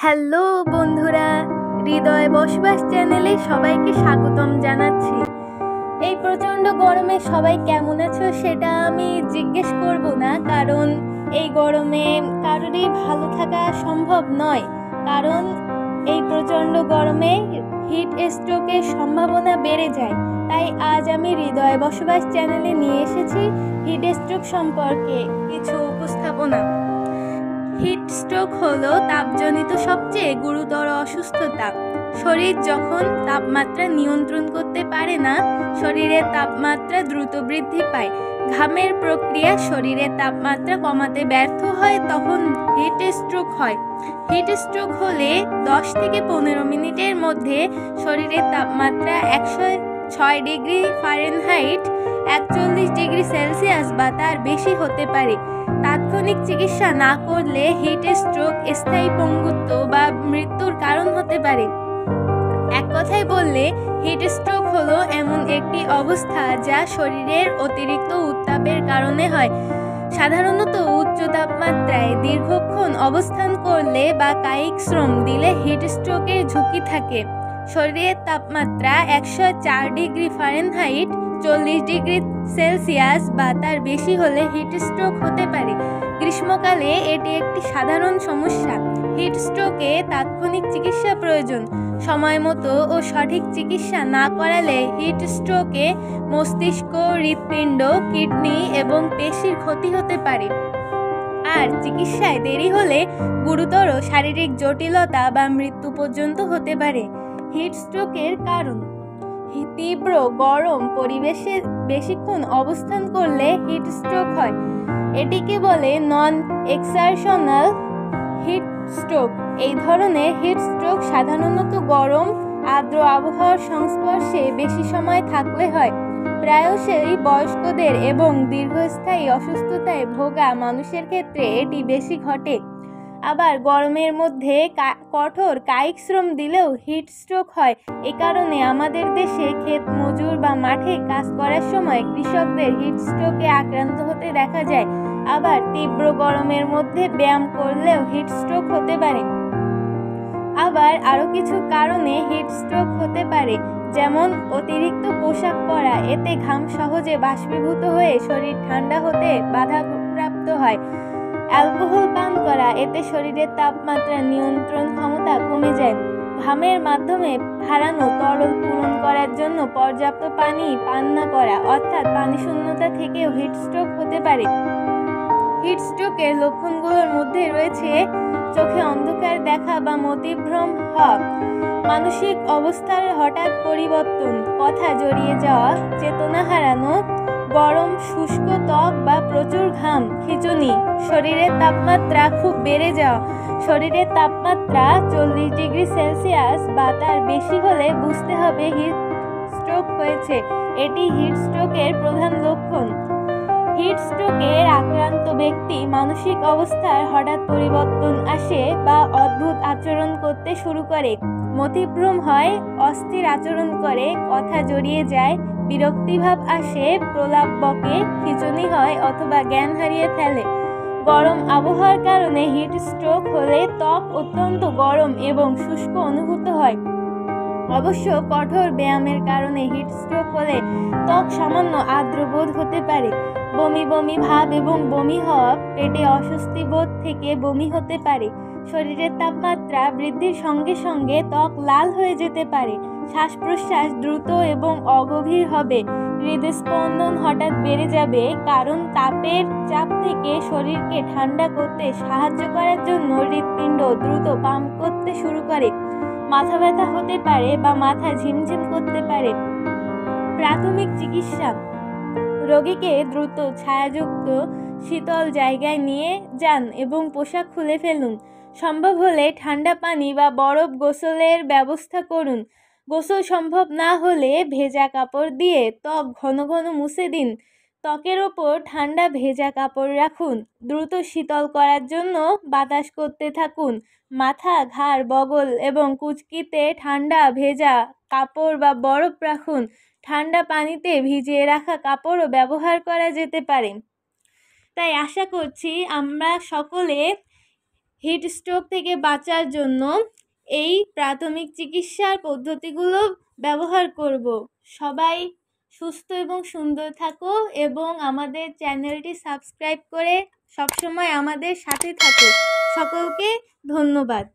Hello বন্ধুরা, হৃদয় বসবাস চ্যানেলে সবাইকে স্বাগতম জানাচ্ছি। এই প্রচণ্ড গরমে সবাই কেমন আছো সেটা আমি জিজ্ঞেস করব না, কারণ এই গরমে কারোরই ভালো থাকা সম্ভব নয়। কারণ এই প্রচণ্ড গরমে হিট স্ট্রোকের সম্ভাবনা বেড়ে যায়। তাই আজ আমি হৃদয় বসবাস চ্যানেলে নিয়ে এসেছি হিট স্ট্রোক সম্পর্কে কিছু উপস্থাপনা। হিট স্ট্রোক হলো তাপজনিত সবচেয়ে গুরুতর অসুস্থতা। শরীর যখন তাপমাত্রা নিয়ন্ত্রণ করতে পারে না, শরীরের তাপমাত্রা দ্রুত বৃদ্ধি পায়, ঘামের প্রক্রিয়া শরীরের তাপমাত্রা কমাতে ব্যর্থ হয়, তখন হিট স্ট্রোক হয়। হিট স্ট্রোক হলে 10 থেকে 15 মিনিটের মধ্যে শরীরের তাপমাত্রা 106 ডিগ্রি ফারেনহাইট 41 ডিগ্রি সেলসিয়াস বা তার বেশি হতে পারে। তাৎক্ষণিক চিকিৎসা না করলে হিট স্ট্রোক স্থায়ী পঙ্গুত্ব বা মৃত্যুর কারণ হতে পারে। এক কথায় বললে, হিট স্ট্রোক হলো এমন একটি অবস্থা যা শরীরের অতিরিক্ত উত্তাপের কারণে হয়। সাধারণত উচ্চ তাপমাত্রায় দীর্ঘক্ষণ অবস্থান করলে বা কায়িক শ্রম দিলে হিট স্ট্রোকের ঝুঁকি থাকে। শরীরের তাপমাত্রা 104 ডিগ্রি ফারেনহাইট 40 ডিগ্রি সেলসিয়াস বা তার বেশি হলে হিট স্ট্রোক হতে পারে। গ্রীষ্মকালে এটি একটি সাধারণ সমস্যা। হিট স্ট্রোকে তাৎক্ষণিক চিকিৎসা প্রয়োজন। সময় মতো ও সঠিক চিকিৎসা না করালে হিট স্ট্রোকে মস্তিষ্ক, হৃৎপিণ্ড, কিডনি এবং পেশির ক্ষতি হতে পারে। আর চিকিৎসায় দেরি হলে গুরুতর শারীরিক জটিলতা বা মৃত্যু পর্যন্ত হতে পারে। হিট স্ট্রোকের কারণ: তীব্র গরম পরিবেশে বেশিক্ষণ অবস্থান করলে হিট স্ট্রোক হয়। এটিকে বলে নন এক্সারশনাল হিট স্ট্রোক। এই ধরনের হিট স্ট্রোক সাধারণত গরম, আর্দ্র আবহাওয়ার সংস্পর্শে বেশি সময় থাকলে হয়। প্রায়শই বয়স্কদের এবং দীর্ঘস্থায়ী অসুস্থতায় ভোগা মানুষের ক্ষেত্রে এটি বেশি ঘটে। আবার গরমের মধ্যে কঠোর কায়িক শ্রম দিলেও হিট স্ট্রোক হয়। এ কারণে আমাদের দেশে ক্ষেত মজুর বা মাঠে কাজ করার সময় কৃষকদের হিট স্ট্রোকে আক্রান্ত হতে দেখা যায়। আবার তীব্র গরমের মধ্যে ব্যায়াম করলেও হিট স্ট্রোক হতে পারে। আবার আরও কিছু কারণে হিট স্ট্রোক হতে পারে, যেমন অতিরিক্ত পোশাক পরা, এতে ঘাম সহজে বাষ্পীভূত হয়ে শরীর ঠান্ডা হতে বাধাপ্রাপ্ত হয়। অ্যালকোহল পান করা, এতে শরীরের তাপমাত্রা নিয়ন্ত্রণ ক্ষমতা কমে যায়। ঘামের মাধ্যমে হারানো তরল পূরণ করার জন্য পর্যাপ্ত পানি পান না করা, অর্থাৎ পানি শূন্যতা থেকেও হিট স্ট্রোক হতে পারে। হিট স্ট্রোকের লক্ষণগুলোর মধ্যে রয়েছে চোখে অন্ধকার দেখা বা মতিভ্রম হওয়া, মানসিক অবস্থার হঠাৎ পরিবর্তন, কথা জড়িয়ে যাওয়া, চেতনা হারানো, গরম শুষ্ক ত্বক বা প্রচুর ঘাম, খিঁচুনি, শরীরের তাপমাত্রা খুব বেড়ে যাওয়া। শরীরের তাপমাত্রা 40 ডিগ্রি সেলসিয়াস বা তার বেশি হলে বুঝতে হবে হিট স্ট্রোক হয়েছে। এটি হিট স্ট্রোকের প্রধান লক্ষণ। হিট স্ট্রোকের আক্রান্ত ব্যক্তি মানসিক অবস্থার হঠাৎ পরিবর্তন আসে বা অদ্ভুত আচরণ করতে শুরু করে, মতিভ্রম হয়, অস্থির আচরণ করে, কথা জড়িয়ে যায়, বিরক্তিভাব আসে, প্রলাপ বকে, খিঁচুনি হয় অথবা জ্ঞান হারিয়ে ফেলে। গরম আবহাওয়ার কারণে হিট স্ট্রোক হলে ত্বক অত্যন্ত গরম এবং শুষ্ক অনুভূত হয়। অবশ্য কঠোর ব্যায়ামের কারণে হিট স্ট্রোক হলে ত্বক সামান্য আর্দ্র বোধ হতে পারে। বমি বমি ভাব এবং বমি হওয়া, পেটে অস্বস্তি বোধ থেকে বমি হতে পারে। শরীরের তাপমাত্রা বৃদ্ধির সঙ্গে সঙ্গে ত্বক লাল হয়ে যেতে পারে। শ্বাস প্রশ্বাস দ্রুত এবং অগভীর হবে। হৃদস্পন্দন হঠাৎ বেড়ে যাবে, কারণ তাপের চাপ থেকে শরীরকে ঠান্ডা করতে সাহায্য করার জন্য হৃৎপিণ্ড দ্রুত পাম্প করতে শুরু করে। মাথা ব্যথা হতে পারে বা মাথা ঝিমঝিম করতে পারে। প্রাথমিক চিকিৎসা: রোগীকে দ্রুত ছায়াযুক্ত শীতল জায়গায় নিয়ে যান এবং পোশাক খুলে ফেলুন। সম্ভব হলে ঠান্ডা পানি বা বরফ গোসলের ব্যবস্থা করুন। গোসল সম্ভব না হলে ভেজা কাপড় দিয়ে ত্বক ঘন ঘন মুছে দিন। ত্বকের ওপর ঠান্ডা ভেজা কাপড় রাখুন। দ্রুত শীতল করার জন্য বাতাস করতে থাকুন। মাথা, ঘাড়, বগল এবং কুঁচকিতে ঠান্ডা ভেজা কাপড় বা বরফ রাখুন। ঠান্ডা পানিতে ভিজিয়ে রাখা কাপড়ও ব্যবহার করা যেতে পারে। তাই আশা করছি আমরা সকলে হিট স্ট্রোক থেকে বাঁচার জন্য এই প্রাথমিক চিকিৎসার পদ্ধতিগুলো ব্যবহার করব। সবাই সুস্থ এবং সুন্দর থাকো এবং আমাদের চ্যানেলটি সাবস্ক্রাইব করে সবসময় আমাদের সাথে থাকো। সকলকে ধন্যবাদ।